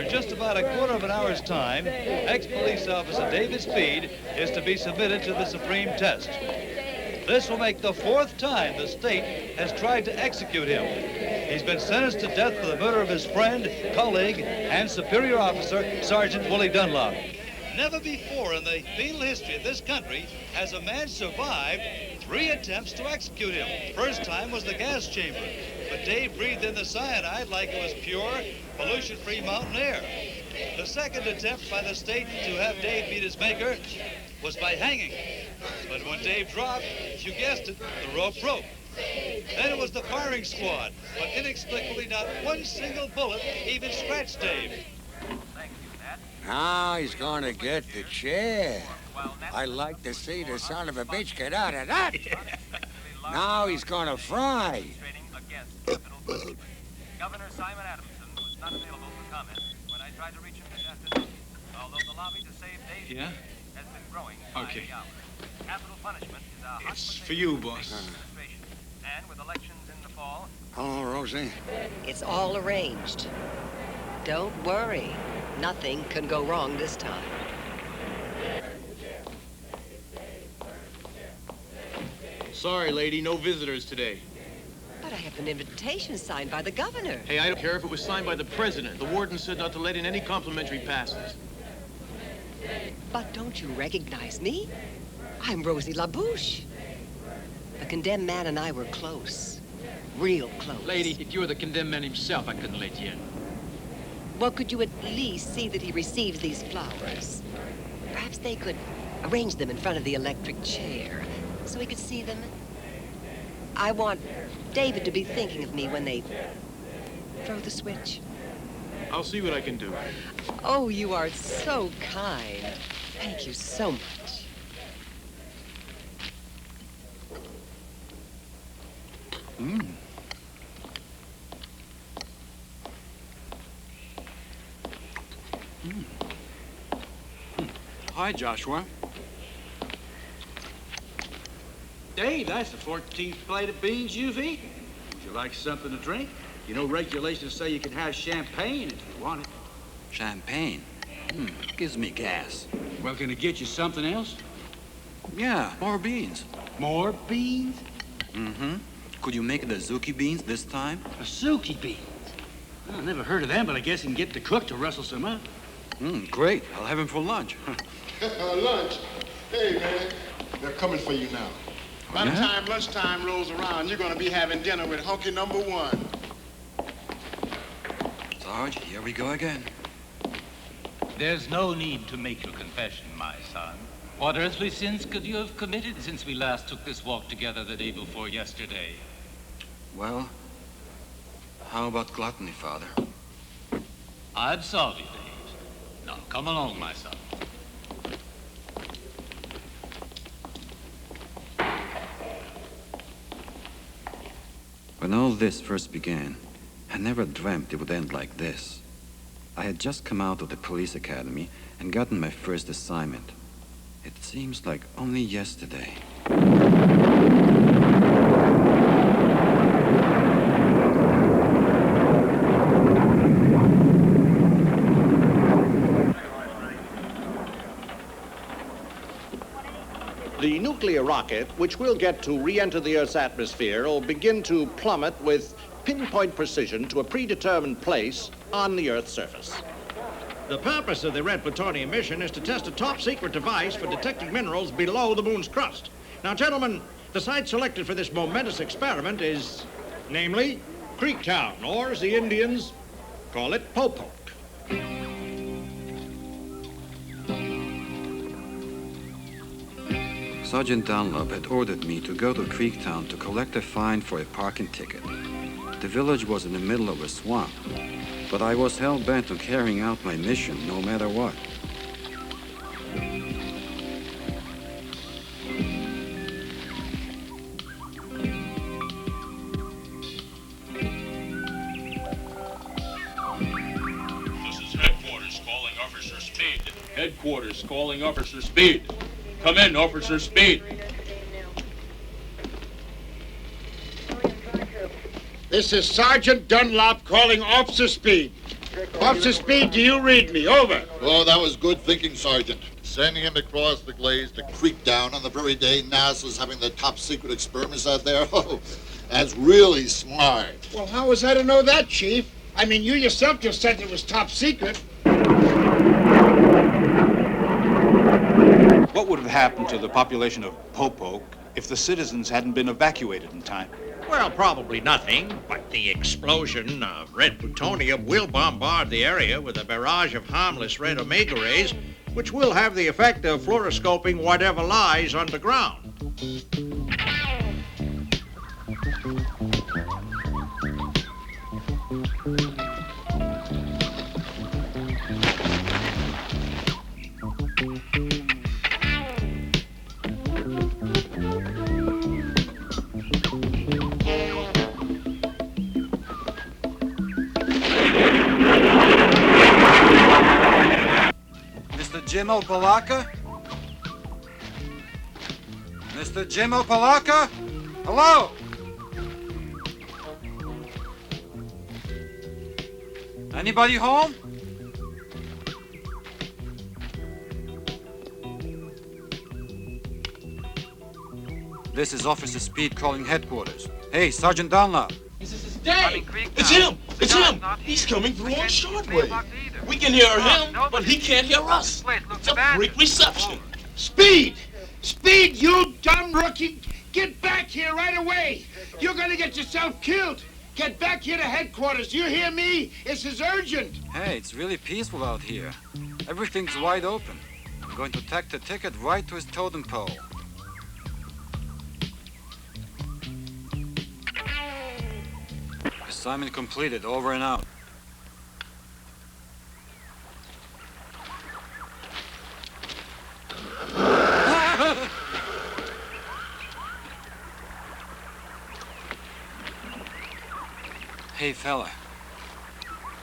Just about a quarter of an hour's time, ex-police officer David Speed is to be submitted to the supreme test. This will make the 4th time the state has tried to execute him. He's been sentenced to death for the murder of his friend, colleague, and superior officer, Sergeant Willie Dunlop. Never before in the penal history of this country has a man survived 3 attempts to execute him. First time was the gas chamber, but Dave breathed in the cyanide like it was pure, pollution-free mountain air. The second attempt by the state to have Dave meet his maker was by hanging. But when Dave dropped, you guessed it, the rope broke. Then it was the firing squad, but inexplicably not one single bullet even scratched Dave. Now he's gonna get the chair. I'd like to see the son of a bitch get out of that. Now he's gonna fry. Governor Simon Adamson was not available for comment when I tried to reach him this afternoon, although the lobby to save Dave's Yeah? has been growing by the hour. Capital punishment is our hot It's for you, boss. administration. And with elections in the fall... Hello, Rosie. It's all arranged. Don't worry. Nothing can go wrong this time. Sorry, lady, no visitors today. But I have an invitation signed by the governor. Hey, I don't care if it was signed by the president. The warden said not to let in any complimentary passes. But don't you recognize me? I'm Rosie LaBouche. The condemned man and I were close. Real close. Lady, if you were the condemned man himself, I couldn't let you in. Well, could you at least see that he receives these flowers? Perhaps they could arrange them in front of the electric chair so he could see them. I want David to be thinking of me when they throw the switch. I'll see what I can do. Oh, you are so kind. Thank you so much. Hi, Joshua. Dave, that's the 14th plate of beans you've eaten. Would you like something to drink? You know, regulations say you can have champagne if you want it. Champagne? Gives me gas. Well, can I get you something else? Yeah, more beans. More beans? Mm-hmm. Could you make the Azuki beans this time? Azuki beans. Well, I never heard of them, but I guess you can get the cook to rustle some up. Great. I'll have him for lunch. Lunch? Hey, man, they're coming for you now. By the Yeah? time lunchtime rolls around, you're going to be having dinner with Hunky number 1. Sarge, here we go again. There's no need to make your confession, my son. What earthly sins could you have committed since we last took this walk together the day before yesterday? Well, how about gluttony, Father? I absolve you, Dave. Now, come along, my son. When all this first began, I never dreamt it would end like this. I had just come out of the police academy and gotten my first assignment. It seems like only yesterday. The nuclear rocket, which we'll get to re-enter the Earth's atmosphere, will begin to plummet with pinpoint precision to a predetermined place on the Earth's surface. The purpose of the red plutonium mission is to test a top-secret device for detecting minerals below the moon's crust. Now, gentlemen, the site selected for this momentous experiment is, namely, Creektown, or as the Indians call it, Popoke. Sergeant Dunlop had ordered me to go to Creektown to collect a fine for a parking ticket. The village was in the middle of a swamp, but I was hell-bent on carrying out my mission no matter what. This is headquarters calling Officer Speed. Headquarters calling Officer Speed. Come in, Officer Speed. This is Sergeant Dunlop calling Officer Speed. Officer Speed, do you read me? Over. Oh, that was good thinking, Sergeant. Sending him across the glades to Creektown on the very day NASA's having the top secret experiments out there. Oh, that's really smart. Well, how was I to know that, Chief? I mean, you yourself just said it was top secret. What would have happened to the population of Popoke if the citizens hadn't been evacuated in time? Well, probably nothing, but the explosion of red plutonium will bombard the area with a barrage of harmless red omega rays, which will have the effect of fluoroscoping whatever lies underground. Mr. Jim Opalaka? Mr. Jim Opalaka? Hello? Anybody home? This is Officer Speed calling headquarters. Hey, Sergeant Dunlop. Dave! It's him! It's him! He's coming through on shortwave. We can hear him, but he can't hear us. It's a freak reception. Speed! Speed, you dumb rookie! Get back here right away! You're gonna get yourself killed! Get back here to headquarters, you hear me? This is urgent! Hey, it's really peaceful out here. Everything's wide open. I'm going to tack the ticket right to his totem pole. Assignment completed. Over and out. Hey, fella.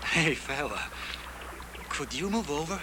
Hey, fella. Could you move over?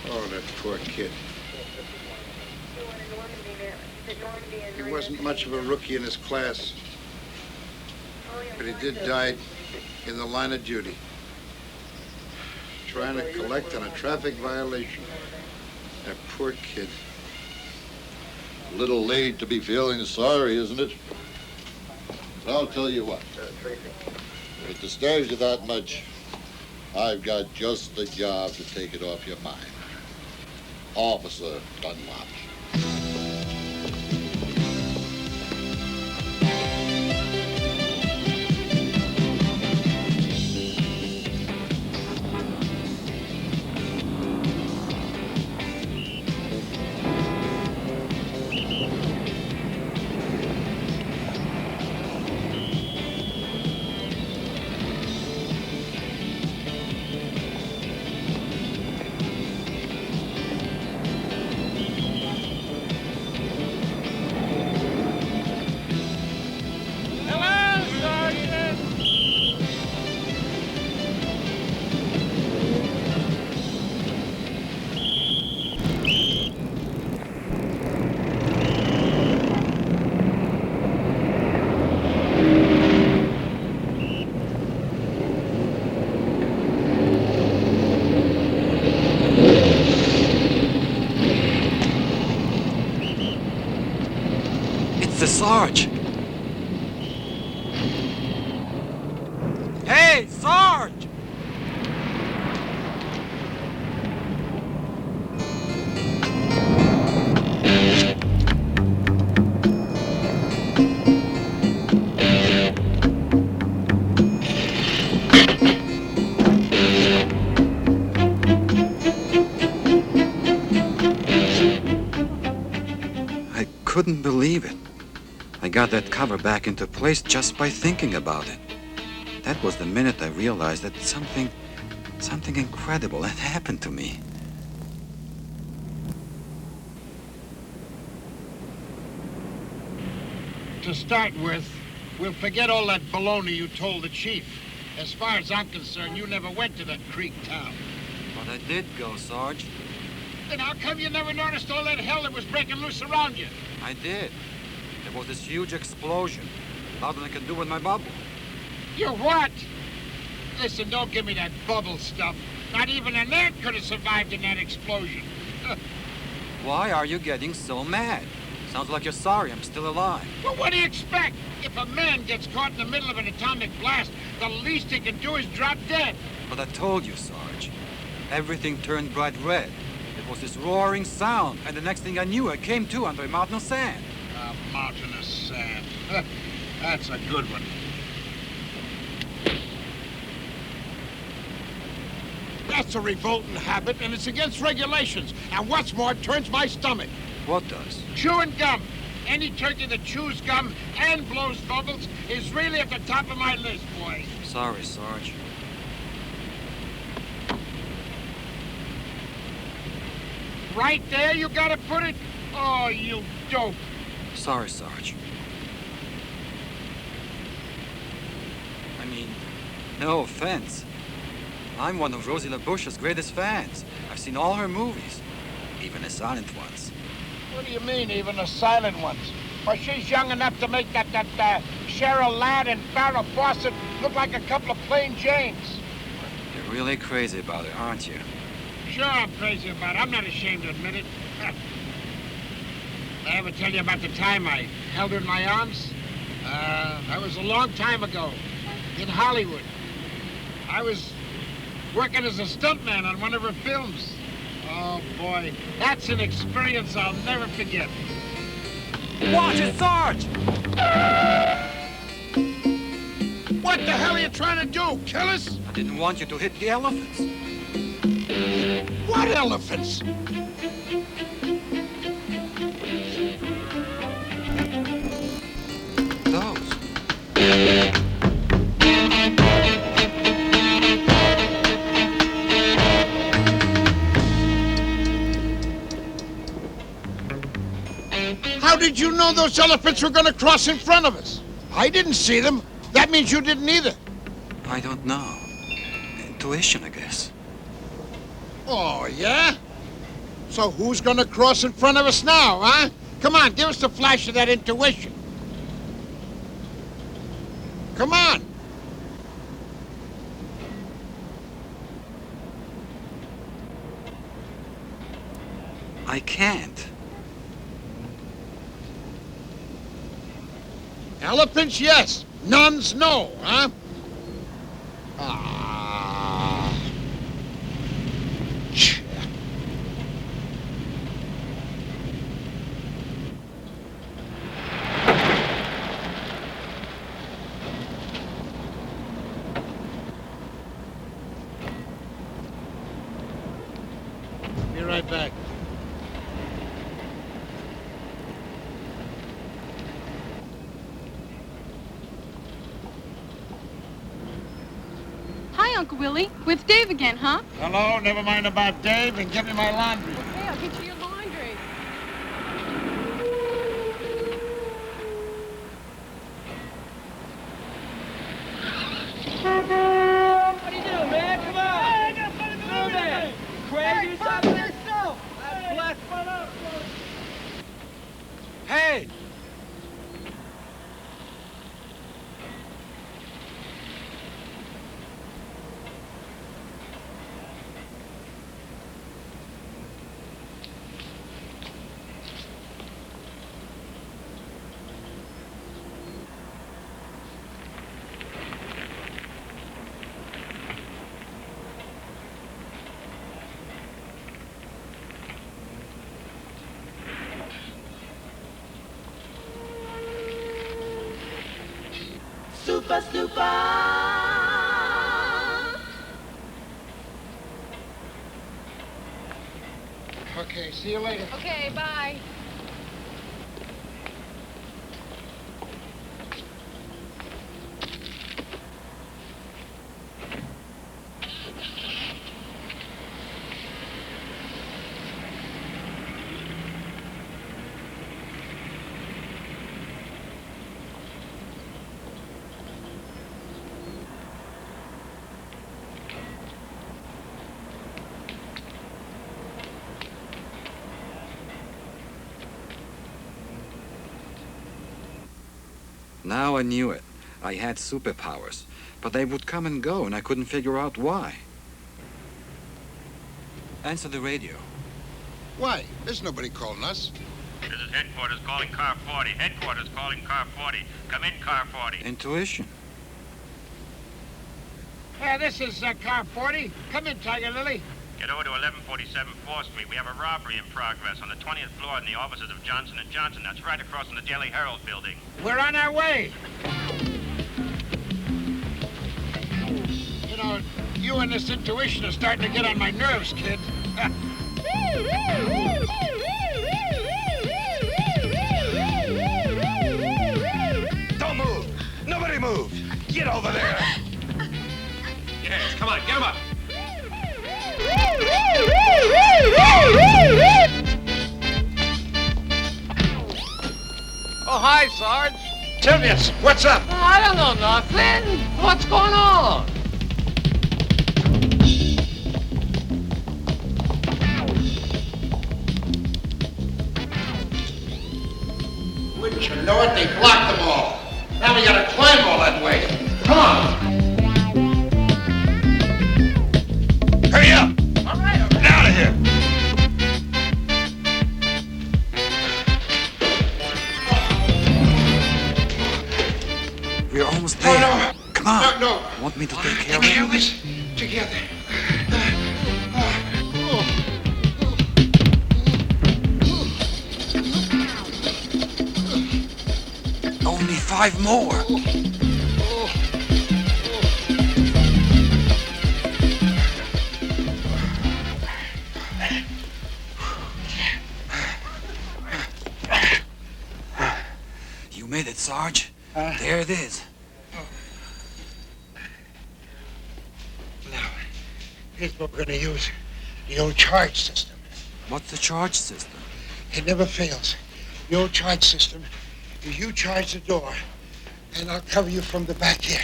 Oh, that poor kid. He wasn't much of a rookie in his class, but he did die in the line of duty, trying to collect on a traffic violation. That poor kid. A little late to be feeling sorry, isn't it? But I'll tell you what. If it disturbs you that much, I've got just the job to take it off your mind. Officer Dunlop. The Sarge! Hey, Sarge! I couldn't believe it. I got that cover back into place just by thinking about it. That was the minute I realized that something incredible had happened to me. To start with, we'll forget all that baloney you told the chief. As far as I'm concerned, you never went to that creek town. But I did go, Sarge. Then how come you never noticed all that hell that was breaking loose around you? I did. There was this huge explosion. Louder than I could do with my bubble. You what? Listen, don't give me that bubble stuff. Not even an ant could have survived in that explosion. Why are you getting so mad? Sounds like you're sorry I'm still alive. Well, what do you expect? If a man gets caught in the middle of an atomic blast, the least he can do is drop dead. But I told you, Sarge. Everything turned bright red. It was this roaring sound, and the next thing I knew, I came to under a mountain of sand. A mountain of sand. That's a good one. That's a revolting habit, and it's against regulations. And what's more, it turns my stomach. What does? Chewing gum. Any turkey that chews gum and blows bubbles is really at the top of my list, boy. Sorry, Sarge. Right there, you gotta put it? Oh, you dope. Sorry, Sarge. I mean, no offense. I'm one of Rosie LaBouche's greatest fans. I've seen all her movies, even the silent ones. What do you mean, even the silent ones? Well, she's young enough to make that Cheryl Ladd and Farrah Fawcett look like a couple of plain Janes. You're really crazy about it, aren't you? Sure, I'm crazy about it. I'm not ashamed to admit it. I ever tell you about the time I held her in my arms? That was a long time ago, in Hollywood. I was working as a stuntman on one of her films. Oh, boy, that's an experience I'll never forget. Watch it, Sarge! What the hell are you trying to do? Kill us? I didn't want you to hit the elephants. What elephants? How did you know those elephants were going to cross in front of us? I didn't see them. That means you didn't either. I don't know. Intuition, I guess. Oh, yeah? So who's going to cross in front of us now, huh? Come on, give us the flash of that intuition. Come on. I can't. Elephants, yes. Nuns, no, huh? Ah. Be right back. Hi, Uncle Willie. With Dave again, huh? Hello, never mind about Dave and get me my laundry. Okay, I'll get you your laundry. What are you doing, man? Come on! Hey, I got something to do there! Crazy or something? Yourself! That's blessed fun up, Hey! Super, super! Okay, see you later. Okay, bye. Now I knew it. I had superpowers, but they would come and go, and I couldn't figure out why. Answer the radio. Why? There's nobody calling us. This is headquarters calling car 40. Headquarters calling car 40. Come in, car 40. Intuition. Hey, this is car 40. Come in, Tiger Lily. Get over to 1147 4th Street. We have a robbery in progress on the 20th floor in the offices of Johnson & Johnson. That's right across from the Daily Herald building. We're on our way. You know, you and this intuition are starting to get on my nerves, kid. Don't move. Nobody move. Get over there. Yes, come on, get him up. Oh, hi, Sarge. Tillius, what's up? I don't know nothing. What's going on? Wouldn't you know it? They blocked them all. Now we gotta climb all that way. Come on. Hurry up. All right. Get out of here. We're almost there. Oh, no. Come on. No. Want me to take care of Can we it? do this together? 5 more. You made it, Sarge. There it is. Now, here's what we're going to use. The old charge system. What's the charge system? It never fails. The old charge system is you charge the door, and I'll cover you from the back here.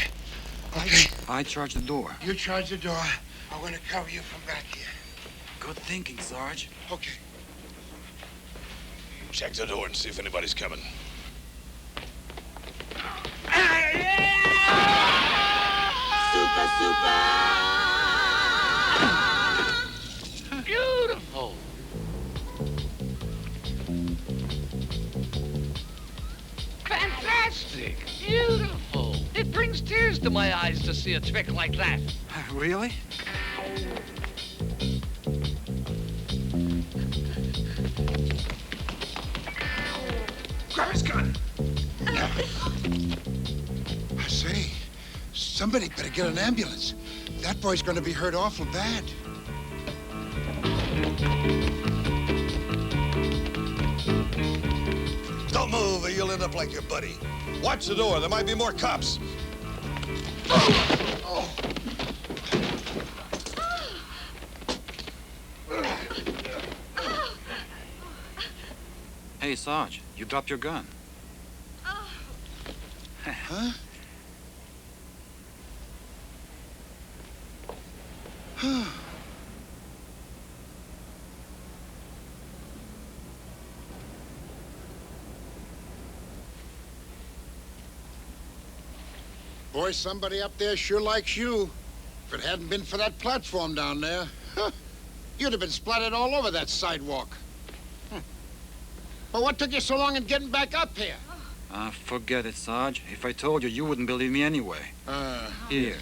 Okay? I charge the door. You charge the door. I'm going to cover you from back here. Good thinking, Sarge. Okay. Check the door and see if anybody's coming. Beautiful. Fantastic. Beautiful. It brings tears to my eyes to see a trick like that. Really? Grab his gun. I say, somebody better get an ambulance. That boy's going to be hurt awful bad. Don't move or you'll end up like your buddy. Watch the door. There might be more cops. Hey, Sarge, you dropped your gun. Huh? Boy, somebody up there sure likes you. If it hadn't been for that platform down there, you'd have been splattered all over that sidewalk. But what took you so long in getting back up here? Forget it, Sarge. If I told you, you wouldn't believe me anyway. Here.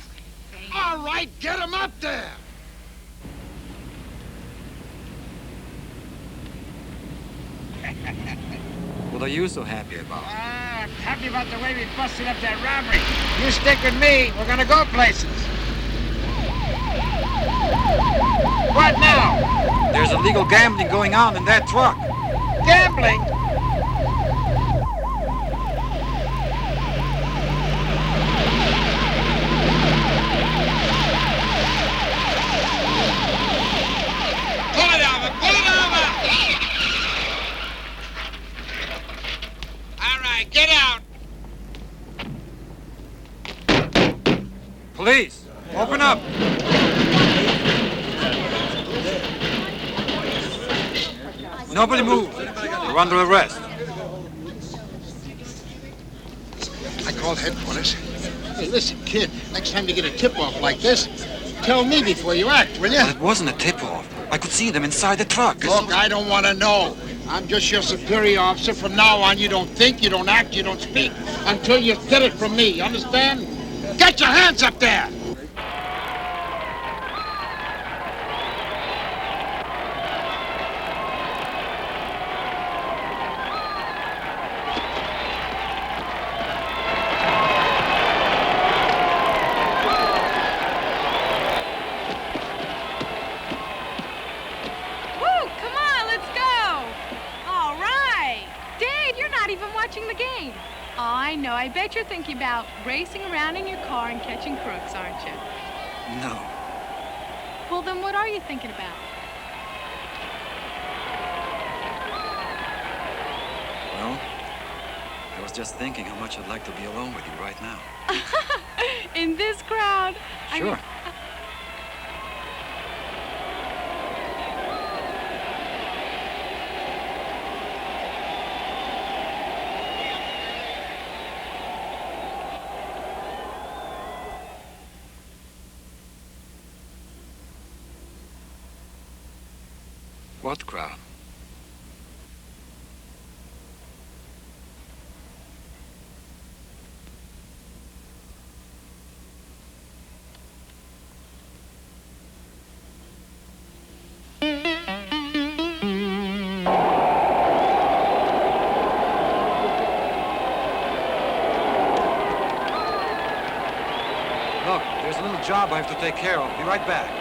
All right, get him up there. What are you so happy about? I'm happy about the way we busted up that robbery. You stick with me. We're gonna go places. What now? There's illegal gambling going on in that truck. Gambling? Pull it over! Pull it over! All right, get out! Police, open up! Nobody move. You're under arrest. I called headquarters. Hey, listen, kid, next time you get a tip-off like this, tell me before you act, will you? Well, it wasn't a tip-off. I could see them inside the truck. Look, I don't want to know. I'm just your superior officer. From now on, you don't think, you don't act, you don't speak until you get it from me. You understand? Get your hands up there! I bet you're thinking about racing around in your car and catching crooks, aren't you? No. Well, then what are you thinking about? Well, I was just thinking how much I'd like to be alone with you right now. In this crowd? Sure. What crowd? important job I have to take care of. Be right back.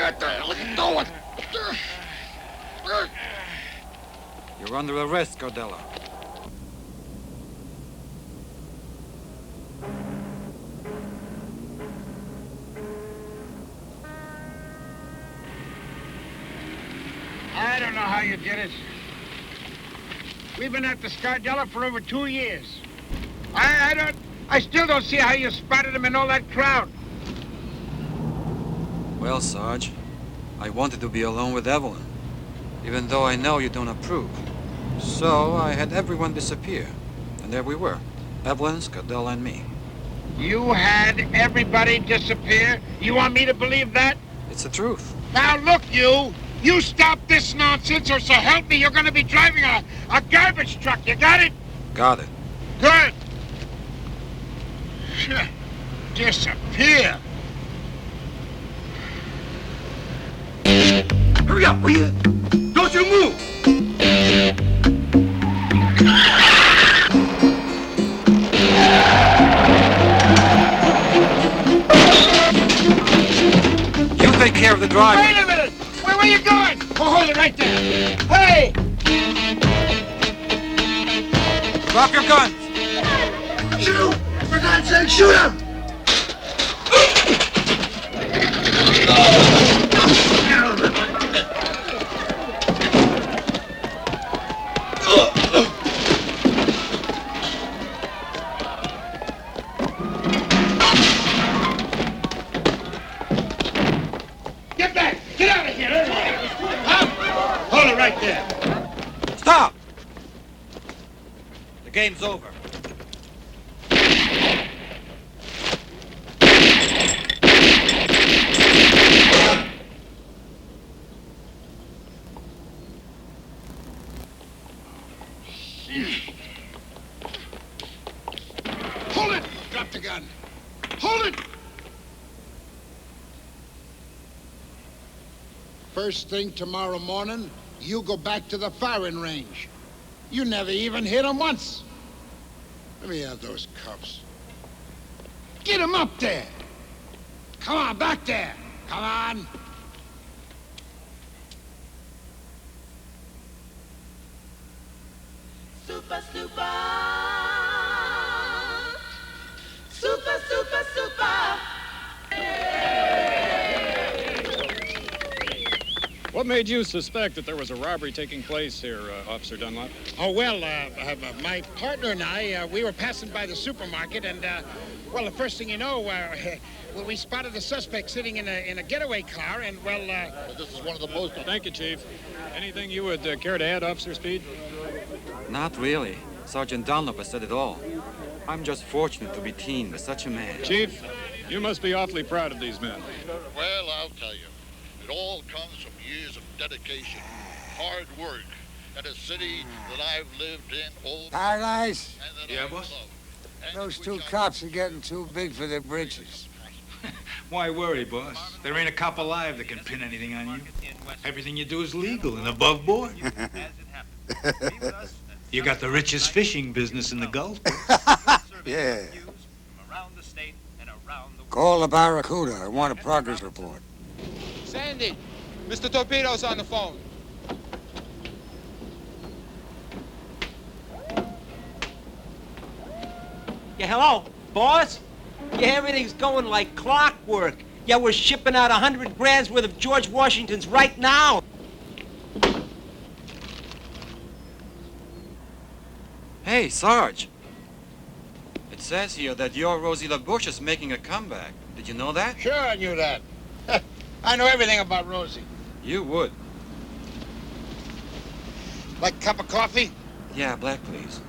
What the hell are you doing? You're under arrest, Cardella. I don't know how you did it. We've been at the Scardella for over 2 years. I still don't see how you spotted him in all that crowd. Well, Sarge, I wanted to be alone with Evelyn, even though I know you don't approve. So I had everyone disappear, and there we were, Evelyn, Scardella, and me. You had everybody disappear? You want me to believe that? It's the truth. Now look, you stop this nonsense, or so help me, you're gonna be driving a garbage truck. You got it? Got it. Good. Disappear. Hurry up, will you? Don't you move! You take care of the driver. Wait a minute! Where are you going? Oh, hold it right there. Hey! Drop your guns! Shoot! For God's sake, shoot him! Get back! Get out of here! Huh? Hold it right there. Stop! The game's over. Hold it! Drop the gun. Hold it! First thing tomorrow morning, you go back to the firing range. You never even hit him once. Let me have those cups. Get him up there. Come on, back there. Come on. Super, super. Super, super, super. What made you suspect that there was a robbery taking place here, Officer Dunlop? Oh, well, my partner and I, we were passing by the supermarket, and, well, the first thing you know, we spotted the suspect sitting in a getaway car, and, well, This is one of the most... Thank you, Chief. Anything you would care to add, Officer Speed? Not really. Sergeant Dunlop has said it all. I'm just fortunate to be teamed with such a man. Chief, you must be awfully proud of these men. Well, I'll tell you. It all comes from years of dedication, hard work, and a city that I've lived in all... Paradise? Yeah, boss? Those two cops are getting too big for their britches. Why worry, boss? There ain't a cop alive that can pin anything on you. Everything you do is legal and above board. You got the richest fishing business in the Gulf. Yeah. Call the Barracuda. I want a progress report. Sandy, Mr. Torpedo's on the phone. Yeah, hello, boss? Yeah, everything's going like clockwork. Yeah, we're shipping out 100 grand's worth of George Washingtons right now. Hey, Sarge. It says here that your Rosie LaBouche is making a comeback. Did you know that? Sure, I knew that. I know everything about Rosie. You would. Like a cup of coffee? Yeah, black, please.